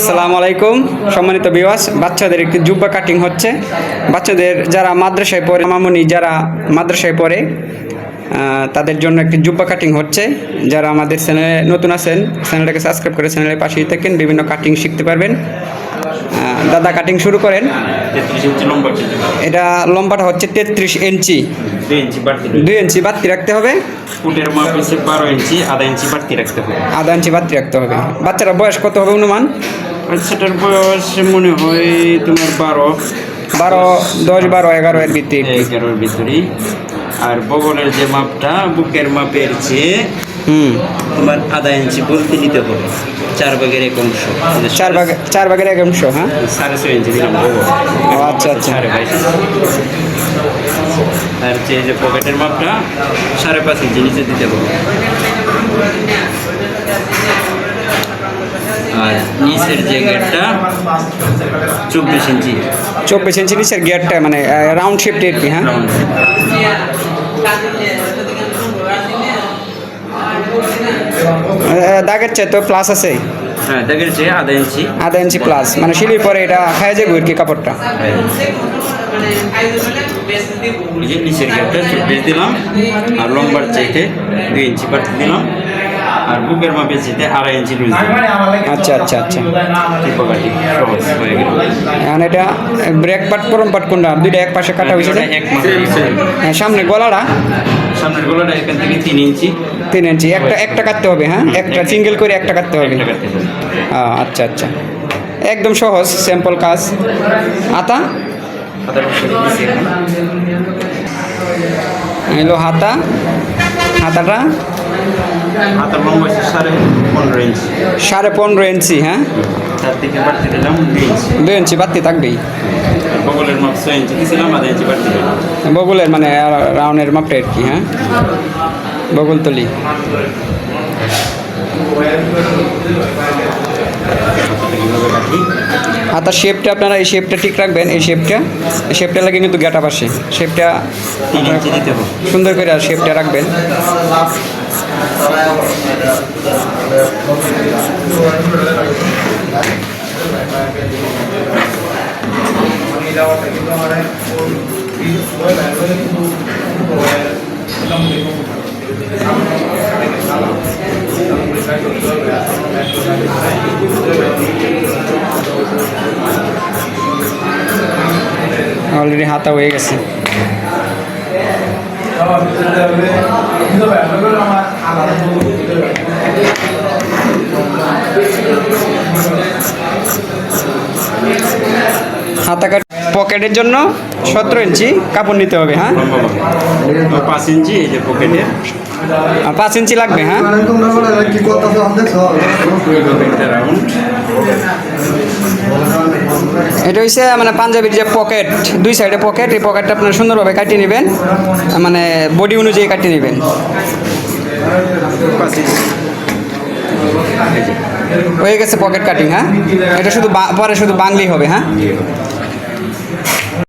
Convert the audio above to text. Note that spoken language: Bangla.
আসসালামু আলাইকুম সম্মানিত ভিউয়ার্স, বাচ্চাদের একটি জুব্বা কাটিং হচ্ছে। বাচ্চাদের যারা মাদ্রাসায় পড়ে, মামুনি যারা মাদ্রাসায় পড়ে তাদের জন্য একটি জুব্বা কাটিং হচ্ছে। যারা আমাদের চ্যানেলে নতুন আছেন, চ্যানেলটাকে সাবস্ক্রাইব করে চ্যানেলের পাশেই থাকেন, বিভিন্ন কাটিং শিখতে পারবেন। দাদা কাটিং শুরু করেন। 33 ইঞ্চি লম্বা। এটা লম্বাটা হচ্ছে 33 ইঞ্চি, 2 ইঞ্চি বাড়তি রাখতে হবে। ফুটের মাপ হচ্ছে 12 ইঞ্চি, আধা ইঞ্চি বাড়তি রাখতে হবে। আধা ইঞ্চি বাড়তি রাখতে হবে। বাচ্চারা বয়স কত হবে অনুমান? বাচ্চাটার বয়স মনে হয় তোমার 10, 12, 11 এর ভিতরে। 11-এর ভিতরেই। আর বগলের যে মাপটা বুকের মাপের চেয়ে তোমার আধা ইঞ্চি বলতে নিতে হবে। 4 ভাগের 1 অংশ, 4 ভাগের 1 অংশ। হ্যাঁ, 6.5 ইঞ্চি দিলাম বগল। আচ্ছা আচ্ছা। 22.5। আর যে পকেটের মাপটা 5.5 ইঞ্চি নিচে দিতে হবে। আর নিচের যে গেটটা 24 ইঞ্চি। 24 ইঞ্চি নিচের গিয়ারটা, মানে রাউন্ড শেপটা আর কি। হ্যাঁ, দাগের চেয়ে তো প্লাস আছে। হ্যাঁ, দাগের চেয়ে আধা ইঞ্চি প্লাস, মানে শিলির পরে এটা খায় যাবে আর কি কাপড়টা। নিচের গেটটা 24 দিলাম, আর লম্বার চাইতে 2 ইঞ্চি বাড়তি দিলাম, আর বুকের মাপের চাইতে 2.5 ইঞ্চি লুজ দিলাম। আচ্ছা আচ্ছা আচ্ছা। টিপোকাটি সহজ হয়ে গেল। এখন এটা ব্রেক পার্ট পরম পার্ট কোনটা? দুইটা এক পাশে কাটা হয়েছে। সামনে গলাটা, সামনের গলাটা এখান থেকে 3 ইঞ্চি। 3 ইঞ্চি একটা কাটতে হবে। হ্যাঁ, একটা সিঙ্গেল করে একটা কাটতে হবে। আচ্ছা আচ্ছা, একদম সহজ সিম্পল কাজ। হাতা এলো, হাতাটা হাতার লম্বা 15.5 ইঞ্চি। 15.5 ইঞ্চি। হ্যাঁ, তার থেকে বাড়তি দিলাম 2 ইঞ্চি। 2 ইঞ্চি বাড়তি থাকবেই। বগলের মাপ 6 ইঞ্চি দিয়েছিলাম, আধা ইঞ্চি বাড়তি দিলাম। বগলের মানে রাউন্ডের মাপটা আর কি। হ্যাঁ, বগল তলি। হাতার শেপটা আপনারা এই শেপটা ঠিক রাখবেন। এই শেপটা লাগে কিন্তু গ্যাটা পাশে শেপটা 3 ইঞ্চি দিতে হবে। সুন্দর করে আর শেপটা রাখবেন। অলরেডি হাতা হয়ে গেছে। হাতা কাট পকেটের জন্য 17 ইঞ্চি কাপড় নিতে হবে। হ্যাঁ, 5 ইঞ্চি এই যে পকেটে 5 ইঞ্চি লাগবে। হ্যাঁ, এটা হচ্ছে মানে পাঞ্জাবির যে পকেট, 2 সাইডে পকেট, এই পকেটটা আপনারা সুন্দরভাবে কাটিয়ে নেবেন, মানে বডি অনুযায়ী কাটিয়ে নেবেন। হয়ে গেছে পকেট কাটিং। হ্যাঁ, এটা শুধু পরে শুধু বাংলি হবে। হ্যাঁ,